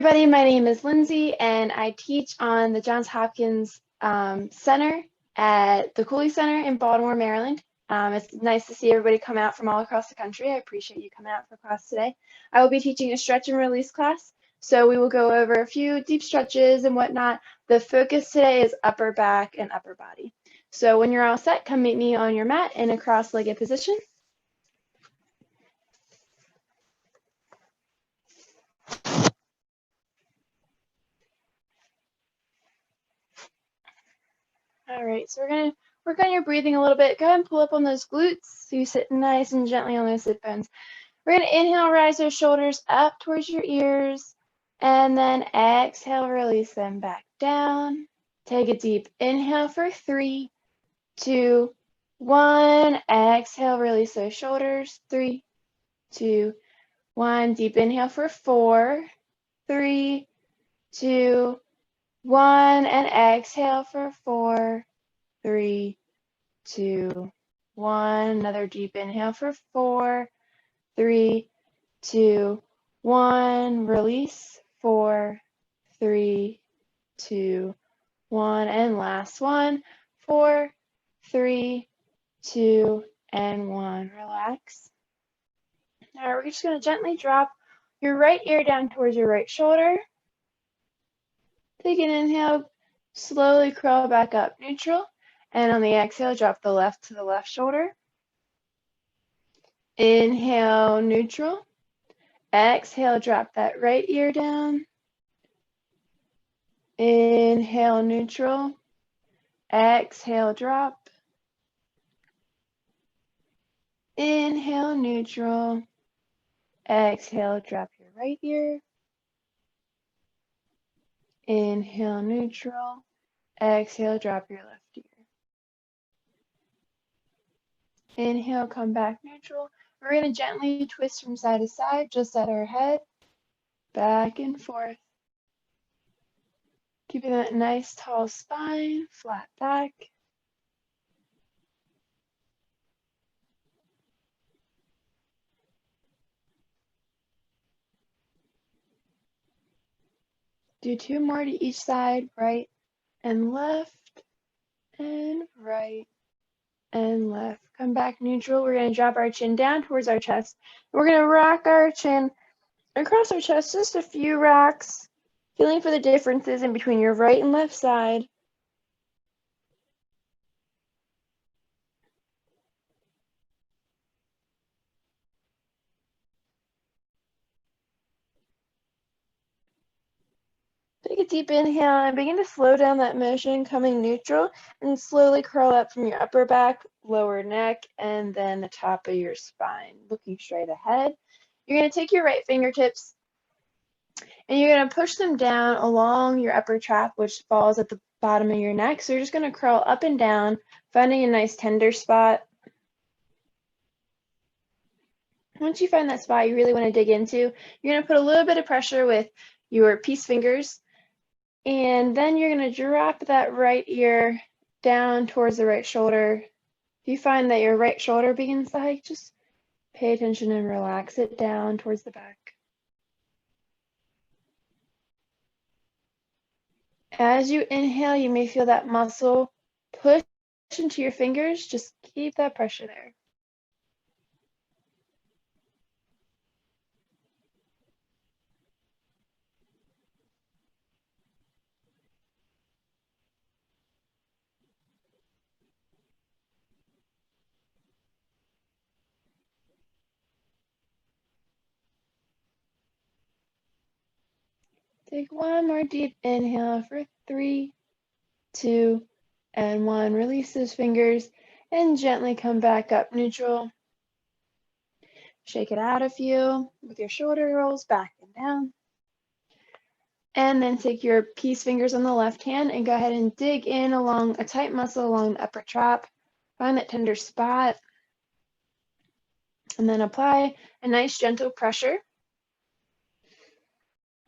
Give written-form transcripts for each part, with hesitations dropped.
Everybody, my name is Lindsay, and I teach on the Johns Hopkins Center at the Cooley Center in Baltimore, Maryland. It's nice to see everybody come out from all across the country. I appreciate you coming out for class today. I will be teaching a stretch and release class, so we will go over a few deep stretches and whatnot. The focus today is upper back and upper body. So when you're all set, come meet me on your mat in a cross-legged position. All right, so we're gonna work on your breathing a little bit. Go ahead and pull up on those glutes so you sit nice and gently on those sit bones. We're gonna inhale, rise those shoulders up towards your ears, and then exhale, release them back down. Take a deep inhale for 3, 2, 1. Exhale, release those shoulders. 3, 2, 1. Deep inhale for 4, 3, 2, 1, and exhale for 4, 3, 2, 1. Another deep inhale for 4, 3, 2, 1. Release. 4, 3, 2, 1. And last one. 4, 3, 2, and 1. Relax. All right, we're just going to gently drop your right ear down towards your right shoulder. Take an inhale, slowly curl back up neutral, and on the exhale, drop the left to the left shoulder. Inhale, neutral. Exhale, drop that right ear down. Inhale, neutral. Exhale, drop. Inhale, neutral. Exhale, drop your right ear. Inhale, neutral. Exhale, drop your left ear. Inhale, come back neutral. We're going to gently twist from side to side, just at our head, back and forth. Keeping that nice tall spine, flat back. Do 2 more to each side, right and left, and right and left. Come back neutral. We're going to drop our chin down towards our chest. We're going to rock our chin across our chest, just a few rocks, feeling for the differences in between your right and left side. Take a deep inhale and begin to slow down that motion, coming neutral, and slowly curl up from your upper back, lower neck, and then the top of your spine, looking straight ahead. You're going to take your right fingertips and you're going to push them down along your upper trap, which falls at the bottom of your neck. So you're just going to curl up and down, finding a nice tender spot. Once you find that spot you really want to dig into, you're going to put a little bit of pressure with your peace fingers. And then you're going to drop that right ear down towards the right shoulder. If you find that your right shoulder begins to hike, just pay attention and relax it down towards the back. As you inhale, you may feel that muscle push into your fingers. Just keep that pressure there. Take one more deep inhale for 3, 2, and 1. Release those fingers and gently come back up neutral. Shake it out a few with your shoulder rolls back and down. And then take your peace fingers on the left hand and go ahead and dig in along a tight muscle along the upper trap. Find that tender spot. And then apply a nice gentle pressure.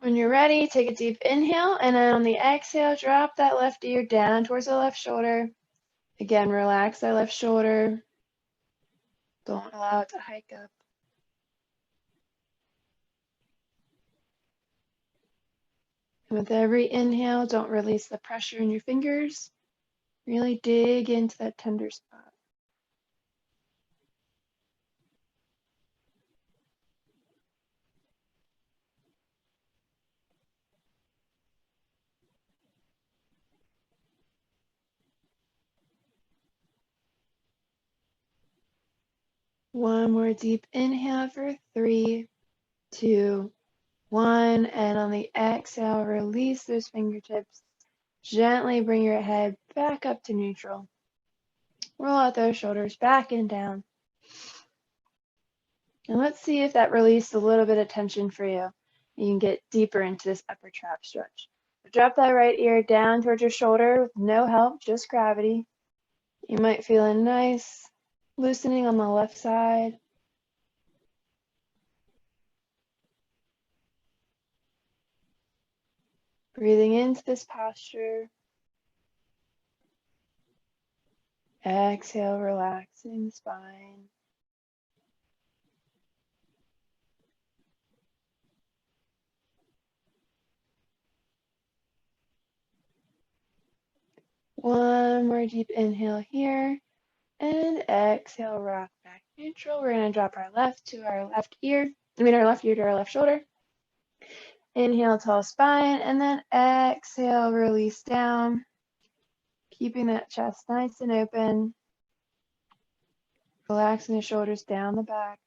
When you're ready, take a deep inhale, and then on the exhale, drop that left ear down towards the left shoulder. Again, relax that left shoulder. Don't allow it to hike up. With every inhale, don't release the pressure in your fingers. Really dig into that tender spot. One more deep inhale for 3, 2, 1. And on the exhale, release those fingertips. Gently bring your head back up to neutral. Roll out those shoulders back and down. And let's see if that released a little bit of tension for you. You can get deeper into this upper trap stretch. Drop that right ear down towards your shoulder with no help, just gravity. You might feel a nice loosening on the left side. Breathing into this posture. Exhale, relaxing the spine. One more deep inhale here. And exhale, rock back neutral. We're going to drop our left to our left ear. Our left ear to our left shoulder. Inhale, tall spine. And then exhale, release down. Keeping that chest nice and open. Relaxing the shoulders down the back.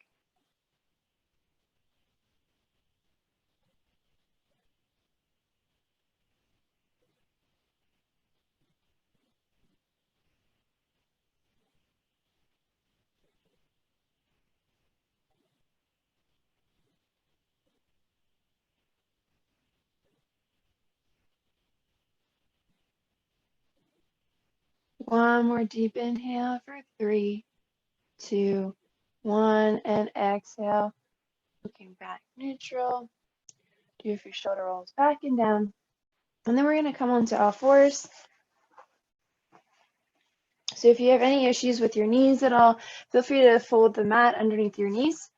One more deep inhale for 3, 2, 1. And exhale. Looking back neutral. Do a few shoulder rolls back and down. And then we're going to come onto all fours. So if you have any issues with your knees at all, feel free to fold the mat underneath your knees.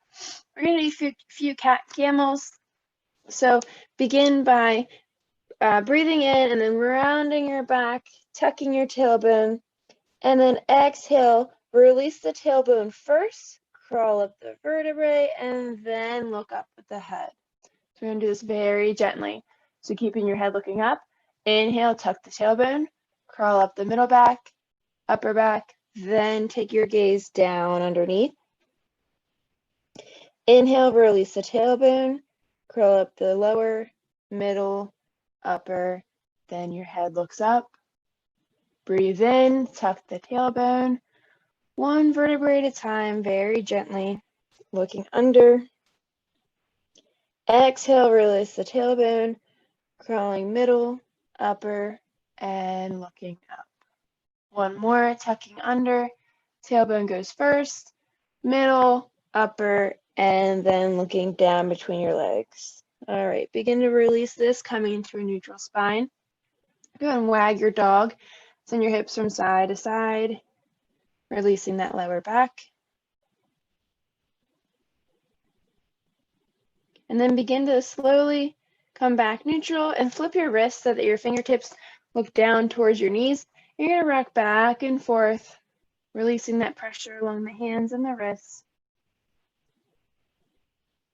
We're going to do a few cat camels. So begin by breathing in and then rounding your back, tucking your tailbone, and then exhale, release the tailbone first, crawl up the vertebrae, and then look up with the head. So we're going to do this very gently. So keeping your head looking up, inhale, tuck the tailbone, crawl up the middle back, upper back, then take your gaze down underneath. Inhale, release the tailbone, curl up the lower, middle, upper, then your head looks up. Breathe in, tuck the tailbone, one vertebrae at a time, very gently, looking under. Exhale, release the tailbone, crawling middle, upper, and looking up. One more, tucking under, tailbone goes first, middle, upper, and then looking down between your legs. All right, begin to release this, coming into a neutral spine. Go ahead and wag your dog. Send your hips from side to side, releasing that lower back. And then begin to slowly come back neutral and flip your wrists so that your fingertips look down towards your knees. You're going to rock back and forth, releasing that pressure along the hands and the wrists.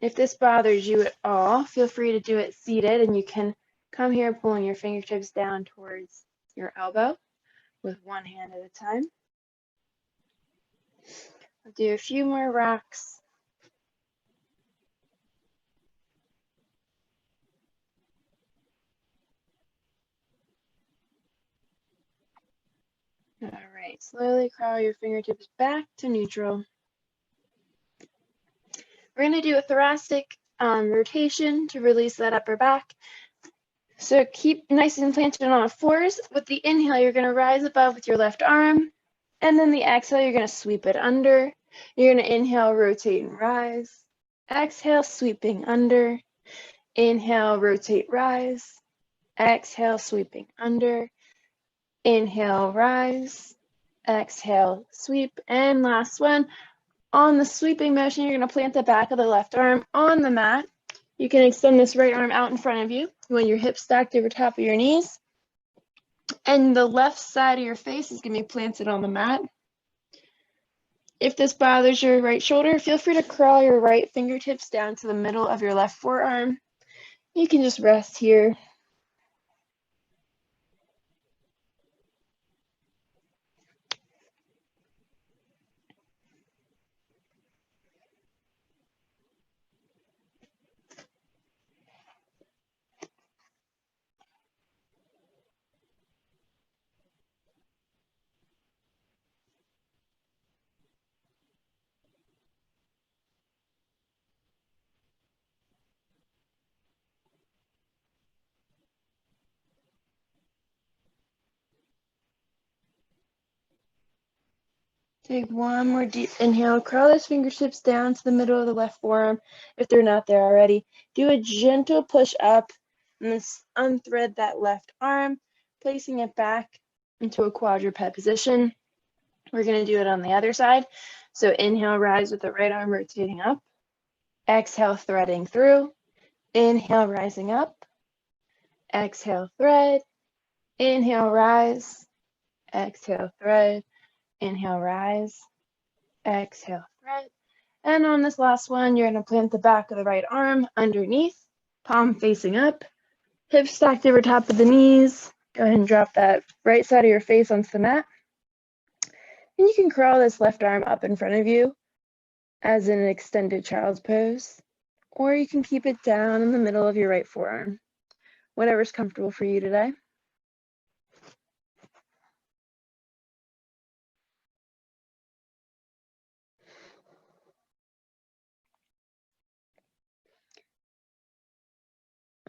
If this bothers you at all, feel free to do it seated, and you can come here pulling your fingertips down towards your elbow with one hand at a time. I'll do a few more rocks. All right, slowly crawl your fingertips back to neutral. We're going to do a thoracic rotation to release that upper back. So keep nice and planted on all fours. With the inhale, you're going to rise above with your left arm. And then the exhale, you're going to sweep it under. You're going to inhale, rotate, and rise. Exhale, sweeping under. Inhale, rotate, rise. Exhale, sweeping under. Inhale, rise. Exhale, sweep. And last one. On the sweeping motion, you're going to plant the back of the left arm on the mat. You can extend this right arm out in front of you. You want your hips stacked over top of your knees. And the left side of your face is going to be planted on the mat. If this bothers your right shoulder, feel free to curl your right fingertips down to the middle of your left forearm. You can just rest here. Take one more deep inhale. Curl those fingertips down to the middle of the left forearm if they're not there already. Do a gentle push up and then unthread that left arm, placing it back into a quadruped position. We're going to do it on the other side. So inhale, rise with the right arm rotating up. Exhale, threading through. Inhale, rising up. Exhale, thread. Inhale, rise. Exhale, thread. Inhale, rise. Exhale, thread. And on this last one, you're going to plant the back of the right arm underneath, palm facing up, hips stacked over top of the knees. Go ahead and drop that right side of your face onto the mat. And you can curl this left arm up in front of you as in an extended child's pose, or you can keep it down in the middle of your right forearm, whatever's comfortable for you today.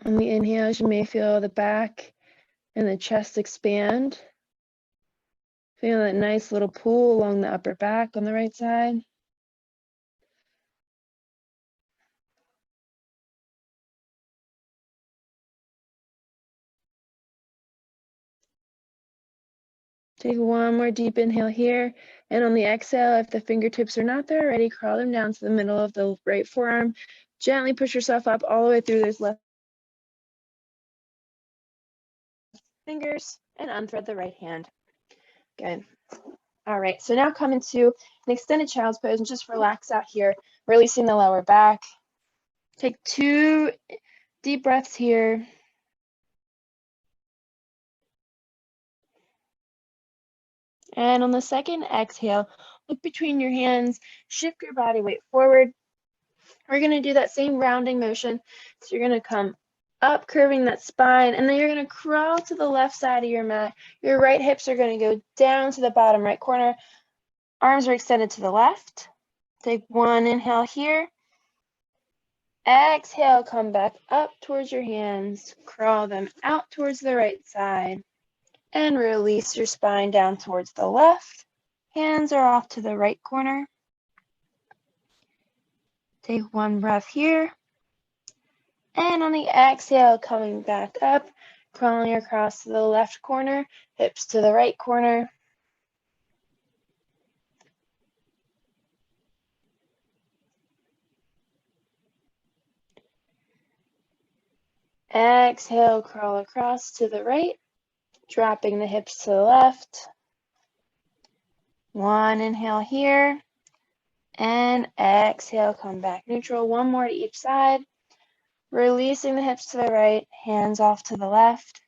On the inhales, you may feel the back and the chest expand. Feel that nice little pull along the upper back on the right side. Take one more deep inhale here. And on the exhale, if the fingertips are not there already, crawl them down to the middle of the right forearm. Gently push yourself up all the way through those left fingers and unthread the right hand. Good. All right, so now come into an extended child's pose and just relax out here, releasing the lower back. Take 2 deep breaths here. And on the second exhale, look between your hands, shift your body weight forward. We're going to do that same rounding motion. So you're going to come up, curving that spine, and then you're going to crawl to the left side of your mat. Your right hips are going to go down to the bottom right corner. Arms are extended to the left. Take one inhale here. Exhale, come back up towards your hands. Crawl them out towards the right side. And release your spine down towards the left. Hands are off to the right corner. Take one breath here. And on the exhale, coming back up, crawling across to the left corner, hips to the right corner. Exhale, crawl across to the right, dropping the hips to the left. One inhale here. And exhale, come back neutral. One more to each side. Releasing the hips to the right, hands off to the left.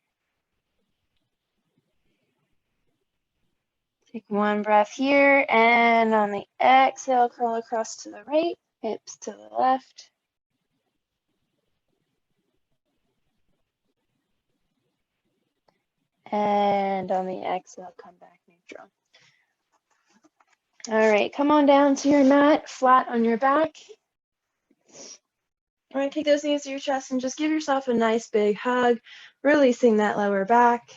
Take one breath here, and on the exhale, curl across to the right, hips to the left. And on the exhale, come back neutral. All right, come on down to your mat, flat on your back. All right, take those knees to your chest and just give yourself a nice big hug, releasing that lower back.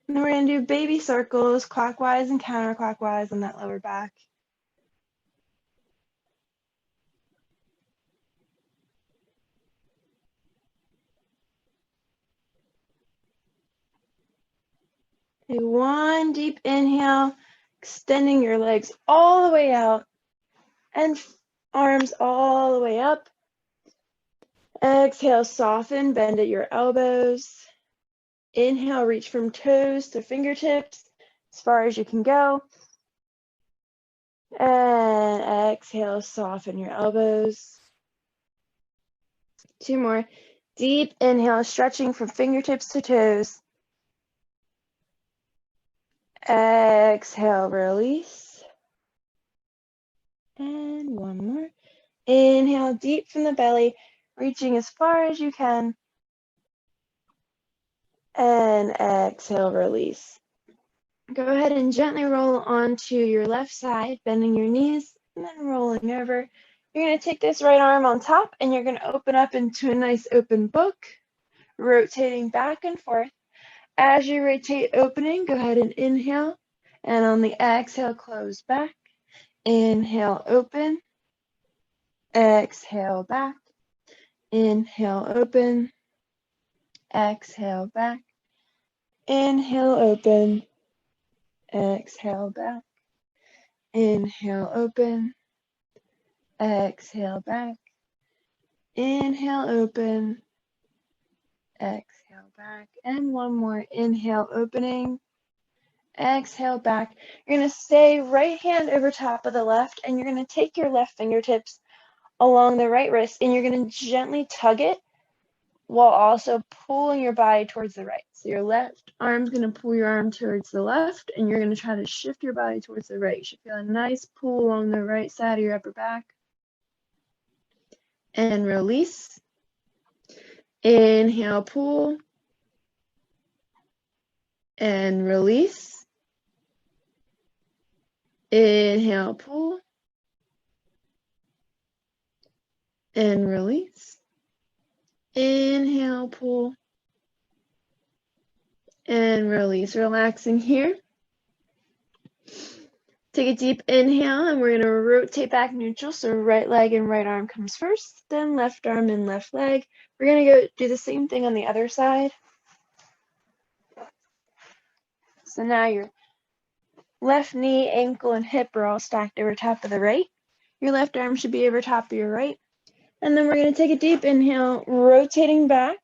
And then we're going to do baby circles, clockwise and counterclockwise on that lower back. Take one deep inhale, extending your legs all the way out. And Arms all the way up. Exhale, soften, bend at your elbows. Inhale, reach from toes to fingertips as far as you can go. And exhale, soften your elbows. 2 more. Deep inhale, stretching from fingertips to toes. Exhale, release. And 1 more. Inhale deep from the belly, reaching as far as you can. And exhale, release. Go ahead and gently roll onto your left side, bending your knees and then rolling over. You're going to take this right arm on top and you're going to open up into a nice open book, rotating back and forth. As you rotate opening, go ahead and inhale. And on the exhale, close back. Inhale, open. Exhale, back. Inhale, open. Exhale, back. Inhale, open. Exhale, back. Inhale, open. Exhale, back. Inhale, open. Exhale, back. And 1 more. Inhale, opening. Exhale, back. You're going to stay right hand over top of the left, and you're going to take your left fingertips along the right wrist, and you're going to gently tug it while also pulling your body towards the right. So your left arm's going to pull your arm towards the left, and you're going to try to shift your body towards the right. You should feel a nice pull along the right side of your upper back. And release. Inhale, pull. And release. Inhale, pull. And release. Inhale, pull. And release. Relaxing here. Take a deep inhale, and we're going to rotate back neutral. So right leg and right arm comes first, then left arm and left leg. We're going to go do the same thing on the other side. So now your left knee, ankle, and hip are all stacked over top of the right. Your left arm should be over top of your right. And then we're going to take a deep inhale, rotating back.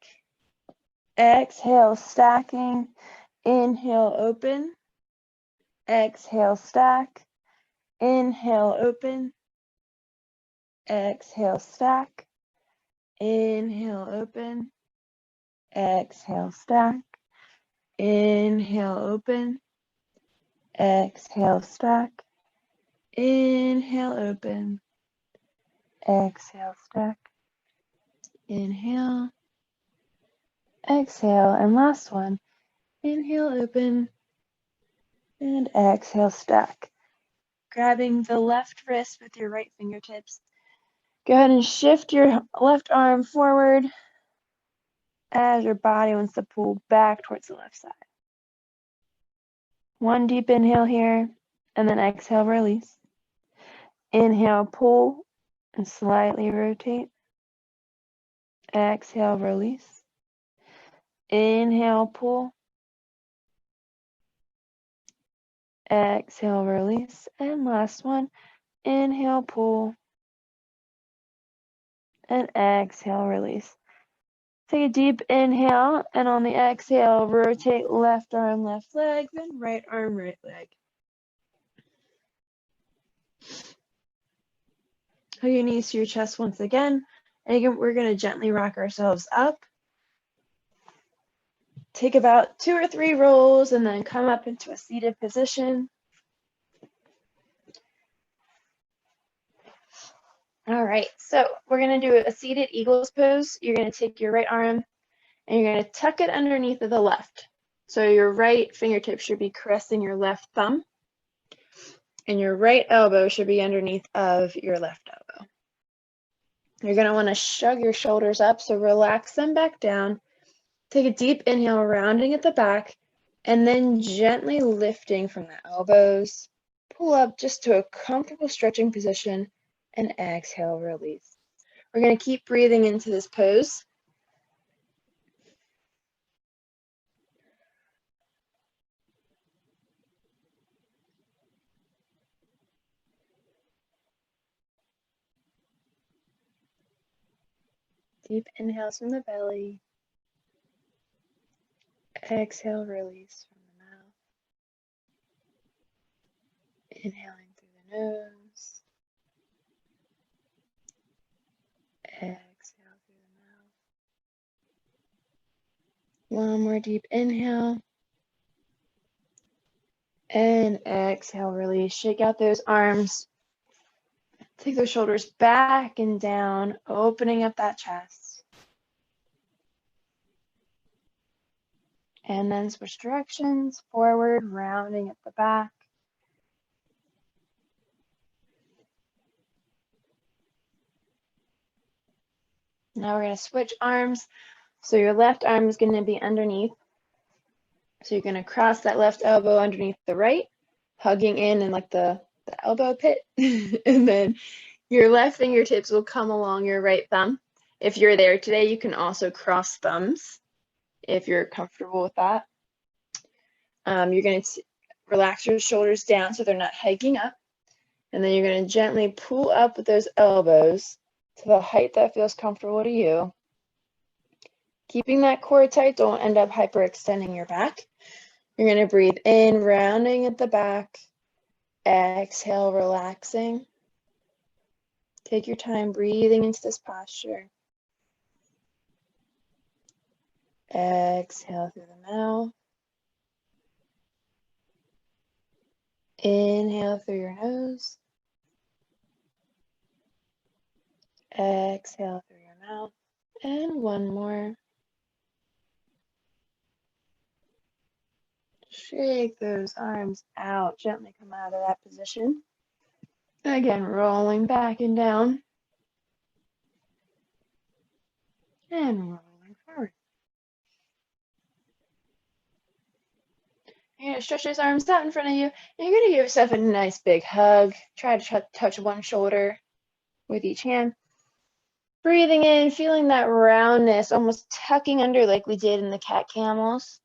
Exhale, stacking. Inhale, open. Exhale, stack. Inhale, open. Exhale, stack. Inhale, open. Exhale, stack. Inhale, open. Exhale, stack. Inhale, open. Exhale, stack. Inhale. Exhale. And last one. Inhale, open. And exhale, stack. Grabbing the left wrist with your right fingertips. Go ahead and shift your left arm forward as your body wants to pull back towards the left side. 1 deep inhale here, and then exhale, release. Inhale, pull, and slightly rotate. Exhale, release. Inhale, pull. Exhale, release. And last one. Inhale, pull. And exhale, release. Take a deep inhale, and on the exhale, rotate left arm, left leg, then right arm, right leg. Hug your knees to your chest once again. And again, we're going to gently rock ourselves up. Take about 2 or 3 rolls and then come up into a seated position. All right, so we're going to do a seated eagle's pose. You're going to take your right arm and you're going to tuck it underneath of the left. So your right fingertip should be caressing your left thumb, and your right elbow should be underneath of your left elbow. You're going to want to shrug your shoulders up, so relax them back down. Take a deep inhale, rounding at the back, and then gently lifting from the elbows. Pull up just to a comfortable stretching position, and exhale, release. We're going to keep breathing into this pose. Deep inhales from the belly. Exhale, release from the mouth. Inhaling through the nose. Exhale through the mouth. One more deep inhale. And exhale, release. Shake out those arms. Take those shoulders back and down, opening up that chest. And then switch directions, forward, rounding at the back. Now we're going to switch arms. So your left arm is going to be underneath. So you're going to cross that left elbow underneath the right, hugging in like the elbow pit. And then your left fingertips will come along your right thumb. If you're there today, you can also cross thumbs if you're comfortable with that. You're going to relax your shoulders down so they're not hiking up. And then you're going to gently pull up with those elbows to the height that feels comfortable to you. Keeping that core tight, don't end up hyperextending your back. You're going to breathe in, rounding at the back. Exhale, relaxing. Take your time breathing into this posture. Exhale through the mouth. Inhale through your nose. Exhale through your mouth. And one more. Shake those arms out. Gently come out of that position. Again, rolling back and down. And rolling forward. You're going to stretch those arms out in front of you. And you're going to give yourself a nice big hug. Try to touch one shoulder with each hand. Breathing in, feeling that roundness, almost tucking under like we did in the cat camels.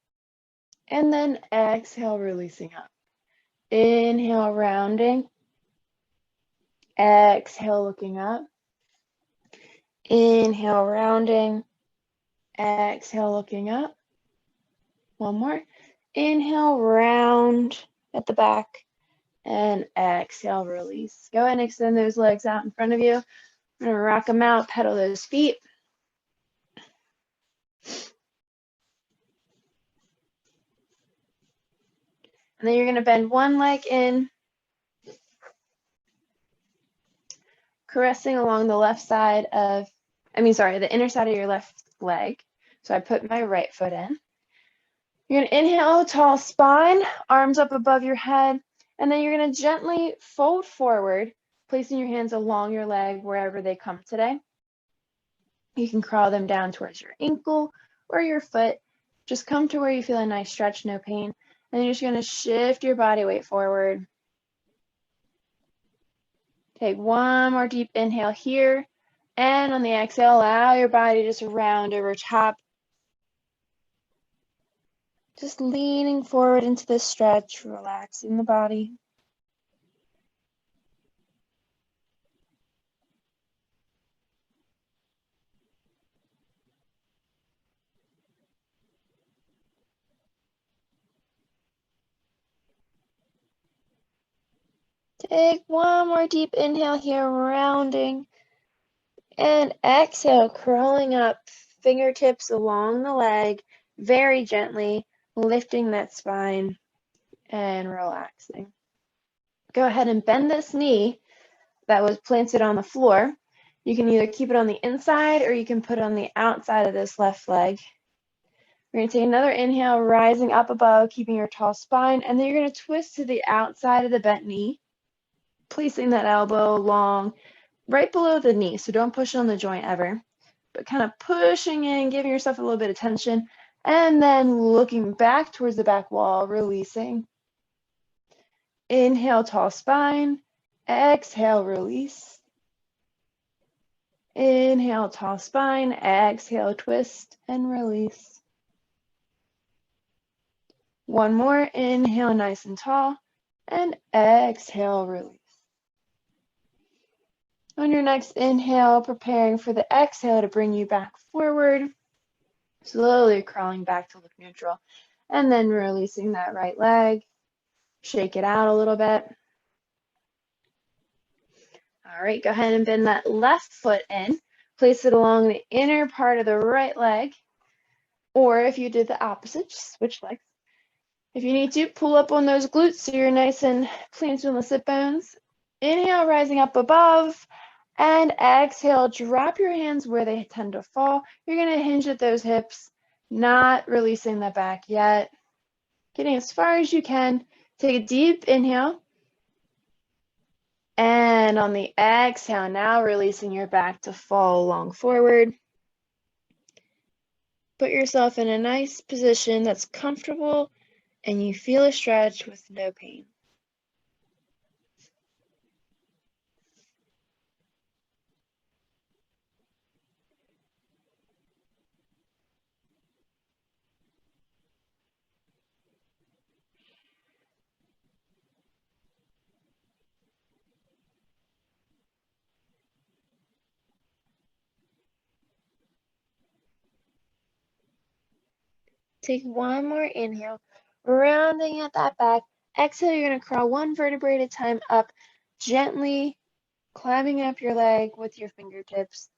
And then exhale, releasing up. Inhale, rounding. Exhale, looking up. Inhale, rounding. Exhale, looking up. One more. Inhale, round at the back. And exhale, release. Go ahead and extend those legs out in front of you. I'm going to rock them out, pedal those feet. And then you're going to bend one leg in, caressing along the the inner side of your left leg. So I put my right foot in. You're going to inhale, tall spine, arms up above your head, and then you're going to gently fold forward, placing your hands along your leg wherever they come today. You can crawl them down towards your ankle or your foot. Just come to where you feel a nice stretch, no pain. And you're just going to shift your body weight forward. Take one more deep inhale here. And on the exhale, allow your body to just round over top. Just leaning forward into this stretch, relaxing the body. Take one more deep inhale here, rounding. And exhale, crawling up, fingertips along the leg, very gently, lifting that spine and relaxing. Go ahead and bend this knee that was planted on the floor. You can either keep it on the inside or you can put it on the outside of this left leg. We're going to take another inhale, rising up above, keeping your tall spine, and then you're going to twist to the outside of the bent knee, placing that elbow long, right below the knee, so don't push on the joint ever, but kind of pushing in, giving yourself a little bit of tension, and then looking back towards the back wall, releasing. Inhale, tall spine. Exhale, release. Inhale, tall spine. Exhale, twist and release. One more. Inhale, nice and tall. And exhale, release. On your next inhale, preparing for the exhale to bring you back forward, slowly crawling back to look neutral, and then releasing that right leg. Shake it out a little bit. All right, go ahead and bend that left foot in. Place it along the inner part of the right leg. Or if you did the opposite, just switch legs. If you need to, pull up on those glutes so you're nice and planted on the sit bones. Inhale, rising up above. And exhale, drop your hands where they tend to fall. You're going to hinge at those hips, not releasing the back yet. Getting as far as you can. Take a deep inhale. And on the exhale, now releasing your back to fall long forward. Put yourself in a nice position that's comfortable and you feel a stretch with no pain. Take one more inhale, rounding at that back. Exhale, you're going to crawl one vertebrae at a time up, gently climbing up your leg with your fingertips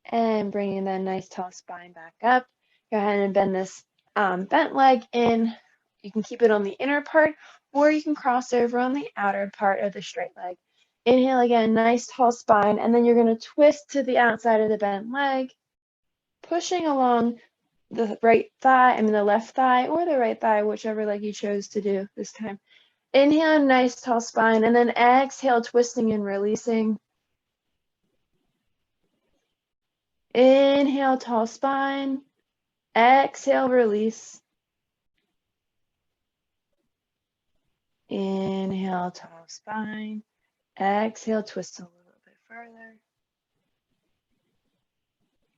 and bringing that nice tall spine back up. Go ahead and bend this bent leg in. You can keep it on the inner part or you can cross over on the outer part of the straight leg. Inhale again, nice tall spine, and then you're going to twist to the outside of the bent leg, pushing along the the left thigh or the right thigh, whichever leg you chose to do this time. Inhale, nice tall spine, and then exhale, twisting and releasing. Inhale, tall spine. Exhale, release. Inhale, tall spine. Exhale, twist a little bit further.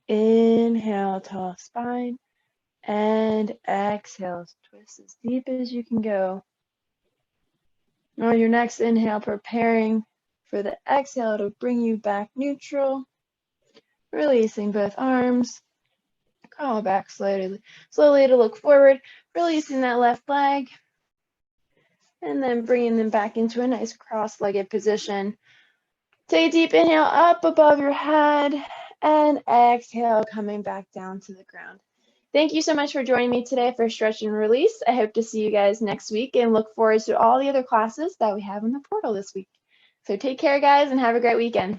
Inhale, tall spine. And exhale, twist as deep as you can go. On your next inhale, preparing for the exhale to bring you back neutral. Releasing both arms. Crawl back slowly to look forward. Releasing that left leg. And then bringing them back into a nice cross-legged position. Take a deep inhale up above your head. And exhale, coming back down to the ground. Thank you so much for joining me today for Stretch and Release. I hope to see you guys next week and look forward to all the other classes that we have in the portal this week. So take care, guys, and have a great weekend.